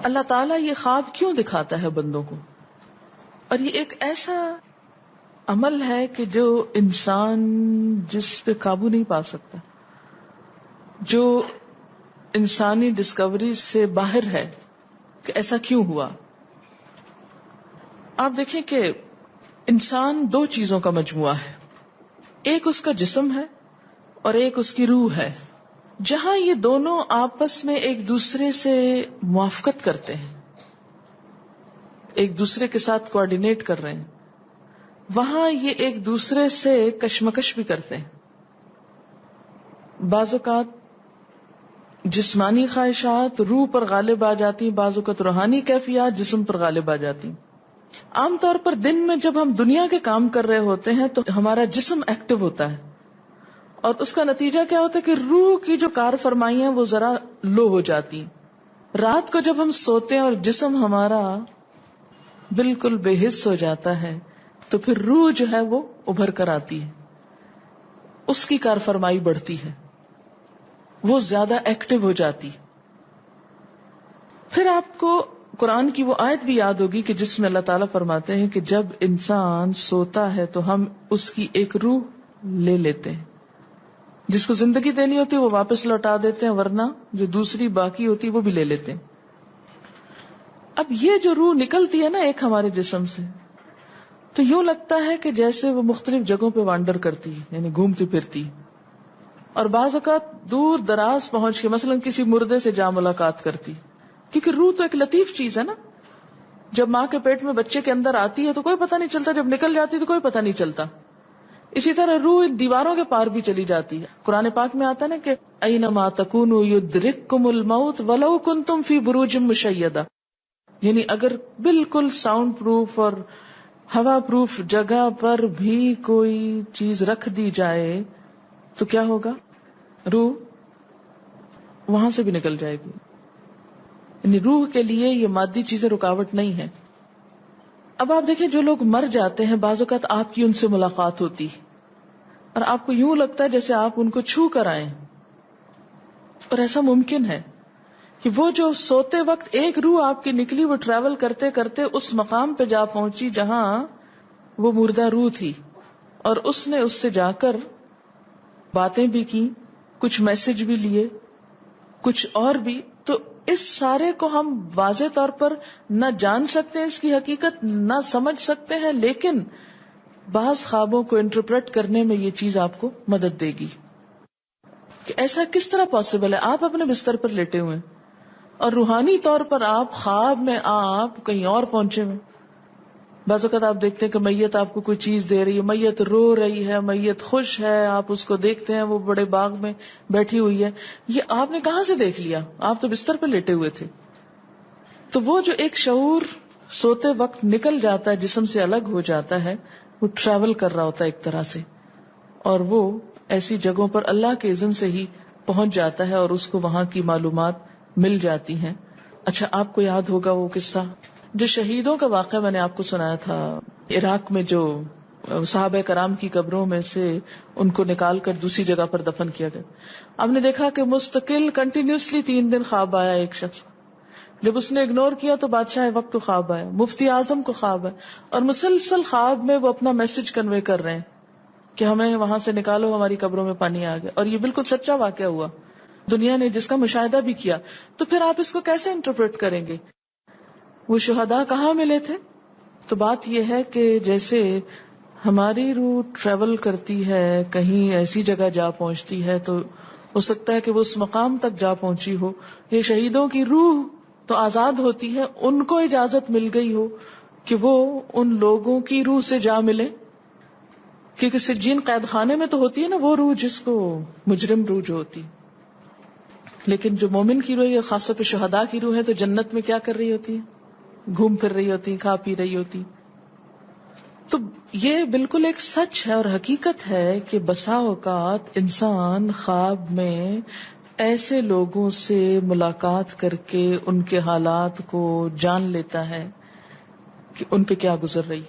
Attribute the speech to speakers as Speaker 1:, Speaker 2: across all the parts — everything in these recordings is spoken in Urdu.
Speaker 1: اللہ تعالیٰ یہ خواب کیوں دکھاتا ہے بندوں کو؟ اور یہ ایک ایسا عمل ہے کہ جو انسان جس پہ قابو نہیں پا سکتا، جو انسانی ڈسکوری سے باہر ہے کہ ایسا کیوں ہوا. آپ دیکھیں کہ انسان دو چیزوں کا مجموعہ ہے، ایک اس کا جسم ہے اور ایک اس کی روح ہے. جہاں یہ دونوں آپس میں ایک دوسرے سے موافقت کرتے ہیں، ایک دوسرے کے ساتھ کوآرڈینیٹ کر رہے ہیں، وہاں یہ ایک دوسرے سے کشمکش بھی کرتے ہیں. بعض اوقات جسمانی خواہشات روح پر غالب آ جاتی ہیں، بعض اوقات روحانی کیفیات جسم پر غالب آ جاتی ہیں. عام طور پر دن میں جب ہم دنیا کے کام کر رہے ہوتے ہیں تو ہمارا جسم ایکٹیو ہوتا ہے، اور اس کا نتیجہ کیا ہوتا ہے کہ روح کی جو کار فرمائی ہیں وہ ذرا لو ہو جاتی ہیں. رات کو جب ہم سوتے ہیں اور جسم ہمارا بالکل بے حس ہو جاتا ہے تو پھر روح جو ہے وہ ابھر کر آتی ہے، اس کی کار فرمائی بڑھتی ہے، وہ زیادہ ایکٹیو ہو جاتی. پھر آپ کو قرآن کی وہ آیت بھی یاد ہوگی کہ جس میں اللہ تعالیٰ فرماتے ہیں کہ جب انسان سوتا ہے تو ہم اس کی ایک روح لے لیتے ہیں، جس کو زندگی دینی ہوتی ہے وہ واپس لوٹا دیتے ہیں، ورنہ جو دوسری باقی ہوتی ہے وہ بھی لے لیتے ہیں. اب یہ جو روح نکلتی ہے نا ایک ہمارے جسم سے، تو یوں لگتا ہے کہ جیسے وہ مختلف جگہوں پہ وانڈر کرتی ہے، یعنی گھومتی پھرتی، اور بعض اوقات دور دراز پہنچ کے مثلا کسی مردے سے جا ملاقات کرتی، کیونکہ روح تو ایک لطیف چیز ہے نا. جب ماں کے پیٹ میں بچے کے اندر آتی ہے تو کوئی پتہ نہیں چلتا، جب نکل جاتی تو کوئی پتہ نہیں چلتا. اسی طرح روح دیواروں کے پار بھی چلی جاتی ہے. قرآن پاک میں آتا ہے نا کہ اینما تکونوا یدرککم الموت ولو کنتم فی بروج مشیدہ، یعنی اگر بالکل ساؤنڈ پروف اور ہوا پروف جگہ پر بھی کوئی چیز رکھ دی جائے تو کیا ہوگا؟ روح وہاں سے بھی نکل جائے گی. یعنی روح کے لیے یہ مادی چیزیں رکاوٹ نہیں ہے. اب آپ دیکھیں جو لوگ مر جاتے ہیں بعض اوقات آپ کی ان سے ملاقات ہوتی اور آپ کو یوں لگتا ہے جیسے آپ ان کو چھو کر آئیں، اور ایسا ممکن ہے کہ وہ جو سوتے وقت ایک روح آپ کی نکلی، وہ ٹریول کرتے کرتے اس مقام پہ جا پہنچی جہاں وہ مردہ روح تھی، اور اس نے اس سے جا کر باتیں بھی کی، کچھ میسج بھی لیے، کچھ اور بھی. تو اس سارے کو ہم واضح طور پر نہ جان سکتے ہیں، اس کی حقیقت نہ سمجھ سکتے ہیں، لیکن بعض خوابوں کو انٹرپریٹ کرنے میں یہ چیز آپ کو مدد دے گی کہ ایسا کس طرح پاسبل ہے. آپ اپنے بستر پر لیٹے ہوئے اور روحانی طور پر آپ خواب میں آپ کہیں اور پہنچے ہوئے. بعض اوقات آپ دیکھتے ہیں کہ میت آپ کو کوئی چیز دے رہی ہے، میت رو رہی ہے، میت خوش ہے، آپ اس کو دیکھتے ہیں وہ بڑے باغ میں بیٹھی ہوئی ہے. یہ آپ نے کہاں سے دیکھ لیا؟ آپ تو بستر پہ لیٹے ہوئے تھے. تو وہ جو ایک شعور سوتے وقت نکل جاتا ہے، جسم سے الگ ہو جاتا ہے، وہ ٹریول کر رہا ہوتا ہے ایک طرح سے، اور وہ ایسی جگہوں پر اللہ کے اذن سے ہی پہنچ جاتا ہے اور اس کو وہاں کی معلومات مل جاتی ہیں. اچھا، آپ کو یاد ہوگا وہ قصہ جو شہیدوں کا واقعہ میں نے آپ کو سنایا تھا، عراق میں جو صحابہ کرام کی قبروں میں سے ان کو نکال کر دوسری جگہ پر دفن کیا گیا. آپ نے دیکھا کہ مستقل کنٹینیوسلی 3 دن خواب آیا ایک شخص، جب اس نے اگنور کیا تو بادشاہ وقت کو خواب آیا، مفتی اعظم کو خواب ہے، اور مسلسل خواب میں وہ اپنا میسج کنوے کر رہے ہیں کہ ہمیں وہاں سے نکالو، ہماری قبروں میں پانی آ گیا. اور یہ بالکل سچا واقعہ ہوا، دنیا نے جس کا مشاہدہ بھی کیا. تو پھر آپ اس کو کیسے انٹرپریٹ کریں گے؟ وہ شہداء کہاں ملے تھے؟ تو بات یہ ہے کہ جیسے ہماری روح ٹریول کرتی ہے، کہیں ایسی جگہ جا پہنچتی ہے تو ہو سکتا ہے کہ وہ اس مقام تک جا پہنچی ہو. یہ شہیدوں کی روح تو آزاد ہوتی ہے، ان کو اجازت مل گئی ہو کہ وہ ان لوگوں کی روح سے جا ملے، کیونکہ سجین قید خانے میں تو ہوتی ہے نا وہ روح جس کو مجرم روح جو ہوتی. لیکن جو مومن کی روح ہے، خاص طور پہ شہداء کی روح ہے، تو جنت میں کیا کر رہی ہوتی ہے؟ گھوم پھر رہی ہوتی، کھا پی رہی ہوتی. تو یہ بالکل ایک سچ ہے اور حقیقت ہے کہ بسا اوقات انسان خواب میں ایسے لوگوں سے ملاقات کر کے ان کے حالات کو جان لیتا ہے کہ ان پہ کیا گزر رہی.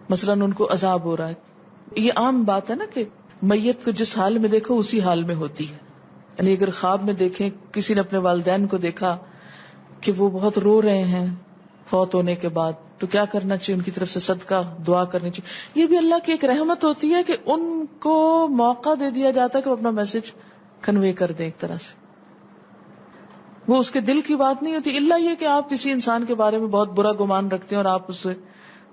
Speaker 1: مثلا ان کو عذاب ہو رہا ہے. یہ عام بات ہے نا کہ میت کو جس حال میں دیکھو اسی حال میں ہوتی ہے. یعنی اگر خواب میں دیکھیں کسی نے اپنے والدین کو دیکھا کہ وہ بہت رو رہے ہیں فوت ہونے کے بعد، تو کیا کرنا چاہیے؟ ان کی طرف سے صدقہ دعا کرنی چاہیے. یہ بھی اللہ کی ایک رحمت ہوتی ہے کہ ان کو موقع دے دیا جاتا ہے کہ وہ اپنا میسج کنوے کر دیں. ایک طرح سے وہ اس کے دل کی بات نہیں ہوتی، الا یہ کہ آپ کسی انسان کے بارے میں بہت برا گمان رکھتے ہیں اور آپ اسے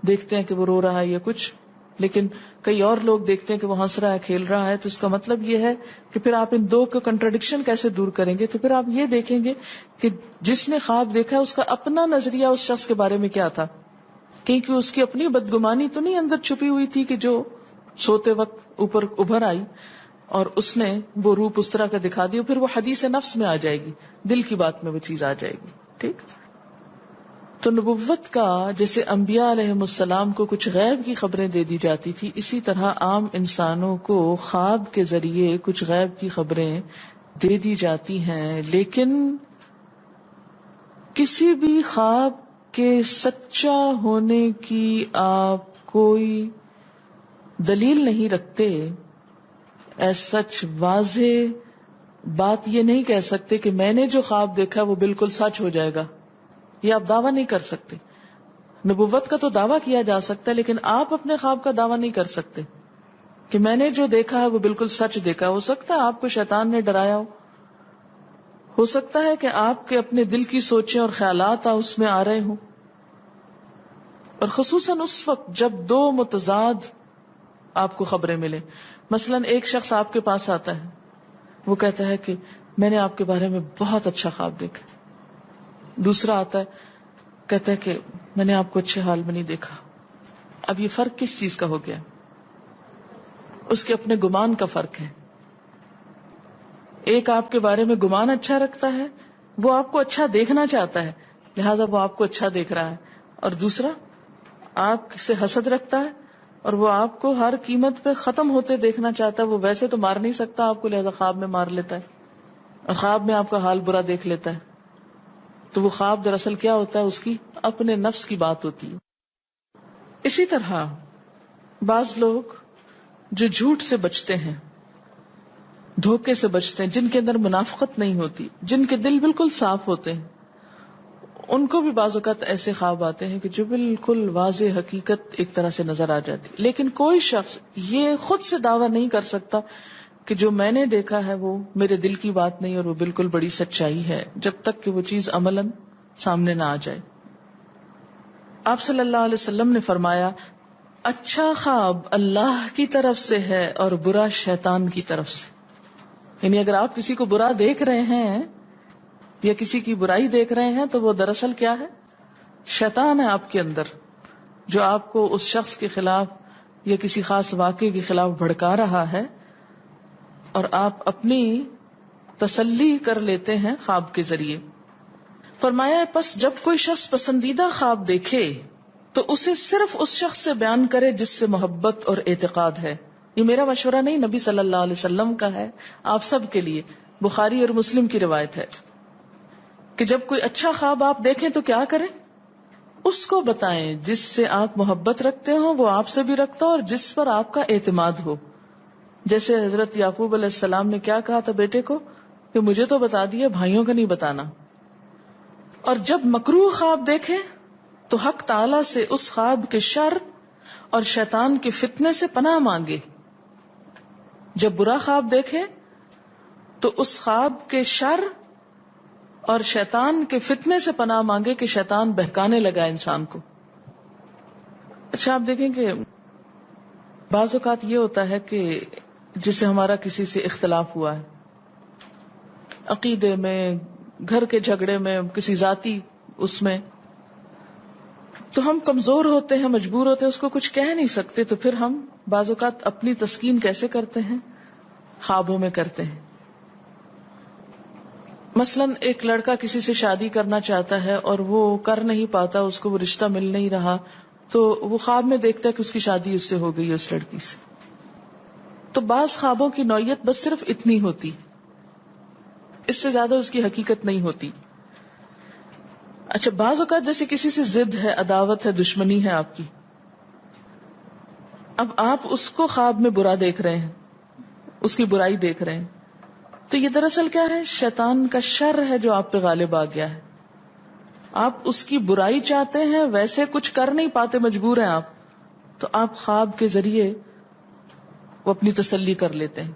Speaker 1: دیکھتے ہیں کہ وہ رو رہا ہے یا کچھ، لیکن کئی اور لوگ دیکھتے ہیں کہ وہ ہنس رہا ہے، کھیل رہا ہے. تو اس کا مطلب یہ ہے کہ پھر آپ ان دو کا کنٹراڈکشن کیسے دور کریں گے؟ تو پھر آپ یہ دیکھیں گے کہ جس نے خواب دیکھا اس کا اپنا نظریہ اس شخص کے بارے میں کیا تھا، کیونکہ اس کی اپنی بدگمانی تو نہیں اندر چھپی ہوئی تھی کہ جو سوتے وقت اوپر ابھر آئی اور اس نے وہ روپ اس طرح کا دکھا دیا. پھر وہ حدیث نفس میں آ جائے گی، دل کی بات میں وہ چیز آ جائے گی. ٹھیک. تو نبوت کا جیسے انبیاء علیہ السلام کو کچھ غیب کی خبریں دے دی جاتی تھی، اسی طرح عام انسانوں کو خواب کے ذریعے کچھ غیب کی خبریں دے دی جاتی ہیں. لیکن کسی بھی خواب کے سچا ہونے کی آپ کوئی دلیل نہیں رکھتے. ایز سچ واضح بات یہ نہیں کہہ سکتے کہ میں نے جو خواب دیکھا وہ بالکل سچ ہو جائے گا، یہ آپ دعویٰ نہیں کر سکتے. نبوت کا تو دعویٰ کیا جا سکتا ہے، لیکن آپ اپنے خواب کا دعویٰ نہیں کر سکتے کہ میں نے جو دیکھا ہے وہ بالکل سچ دیکھا. ہو سکتا ہے آپ کو شیطان نے ڈرایا ہو سکتا ہے کہ آپ کے اپنے دل کی سوچیں اور خیالات اس میں آ رہے ہوں. اور خصوصاً اس وقت جب دو متضاد آپ کو خبریں ملیں. مثلاً ایک شخص آپ کے پاس آتا ہے، وہ کہتا ہے کہ میں نے آپ کے بارے میں بہت اچھا خواب دیکھا. دوسرا آتا ہے کہتا ہے کہ میں نے آپ کو اچھے حال میں نہیں دیکھا. اب یہ فرق کس چیز کا ہو گیا؟ اس کے اپنے گمان کا فرق ہے. ایک آپ کے بارے میں گمان اچھا رکھتا ہے، وہ آپ کو اچھا دیکھنا چاہتا ہے لہذا وہ آپ کو اچھا دیکھ رہا ہے، اور دوسرا آپ سے حسد رکھتا ہے اور وہ آپ کو ہر قیمت پہ ختم ہوتے دیکھنا چاہتا ہے. وہ ویسے تو مار نہیں سکتا آپ کو، لہذا خواب میں مار لیتا ہے اور خواب میں آپ کا حال برا دیکھ لیتا ہے. تو وہ خواب دراصل کیا ہوتا ہے؟ اس کی اپنے نفس کی بات ہوتی ہے. اسی طرح بعض لوگ جو جھوٹ سے بچتے ہیں، دھوکے سے بچتے ہیں، جن کے اندر منافقت نہیں ہوتی، جن کے دل بالکل صاف ہوتے ہیں، ان کو بھی بعض اوقات ایسے خواب آتے ہیں کہ جو بالکل واضح حقیقت ایک طرح سے نظر آ جاتی. لیکن کوئی شخص یہ خود سے دعویٰ نہیں کر سکتا کہ جو میں نے دیکھا ہے وہ میرے دل کی بات نہیں اور وہ بالکل بڑی سچائی ہے، جب تک کہ وہ چیز عملاً سامنے نہ آ جائے. آپ صلی اللہ علیہ وسلم نے فرمایا اچھا خواب اللہ کی طرف سے ہے اور برا شیطان کی طرف سے. یعنی اگر آپ کسی کو برا دیکھ رہے ہیں یا کسی کی برائی دیکھ رہے ہیں تو وہ دراصل کیا ہے؟ شیطان ہے آپ کے اندر، جو آپ کو اس شخص کے خلاف یا کسی خاص واقعے کے خلاف بھڑکا رہا ہے، اور آپ اپنی تسلی کر لیتے ہیں خواب کے ذریعے. فرمایا پس جب کوئی شخص پسندیدہ خواب دیکھے تو اسے صرف اس شخص سے بیان کرے جس سے محبت اور اعتقاد ہے. یہ میرا مشورہ نہیں، نبی صلی اللہ علیہ وسلم کا ہے آپ سب کے لیے. بخاری اور مسلم کی روایت ہے کہ جب کوئی اچھا خواب آپ دیکھیں تو کیا کریں؟ اس کو بتائیں جس سے آپ محبت رکھتے ہو، وہ آپ سے بھی رکھتا ہو اور جس پر آپ کا اعتماد ہو. جیسے حضرت یعقوب علیہ السلام نے کیا کہا تھا بیٹے کو کہ مجھے تو بتا دیا، بھائیوں کا نہیں بتانا. اور جب مکروہ خواب دیکھیں تو حق تعالی سے اس خواب کے شر اور شیطان کے فتنے سے پناہ مانگے. جب برا خواب دیکھیں تو اس خواب کے شر اور شیطان کے فتنے سے پناہ مانگے کہ شیطان بہکانے لگا انسان کو. اچھا آپ دیکھیں کہ بعض اوقات یہ ہوتا ہے کہ جسے ہمارا کسی سے اختلاف ہوا ہے، عقیدے میں، گھر کے جھگڑے میں، کسی ذاتی اس میں، تو ہم کمزور ہوتے ہیں، مجبور ہوتے ہیں، اس کو کچھ کہہ نہیں سکتے. تو پھر ہم بعض اوقات اپنی تسکین کیسے کرتے ہیں؟ خوابوں میں کرتے ہیں. مثلاً ایک لڑکا کسی سے شادی کرنا چاہتا ہے اور وہ کر نہیں پاتا، اس کو وہ رشتہ مل نہیں رہا، تو وہ خواب میں دیکھتا ہے کہ اس کی شادی اس سے ہو گئی ہے، اس لڑکی سے. تو بعض خوابوں کی نوعیت بس صرف اتنی ہوتی، اس سے زیادہ اس کی حقیقت نہیں ہوتی. اچھا بعض اوقات جیسے کسی سے ضد ہے، عداوت ہے، دشمنی ہے آپ کی، اب آپ اس کو خواب میں برا دیکھ رہے ہیں، اس کی برائی دیکھ رہے ہیں، تو یہ دراصل کیا ہے؟ شیطان کا شر ہے جو آپ پہ غالب آ گیا ہے. آپ اس کی برائی چاہتے ہیں، ویسے کچھ کر نہیں پاتے، مجبور ہیں آپ، تو آپ خواب کے ذریعے وہ اپنی تسلی کر لیتے ہیں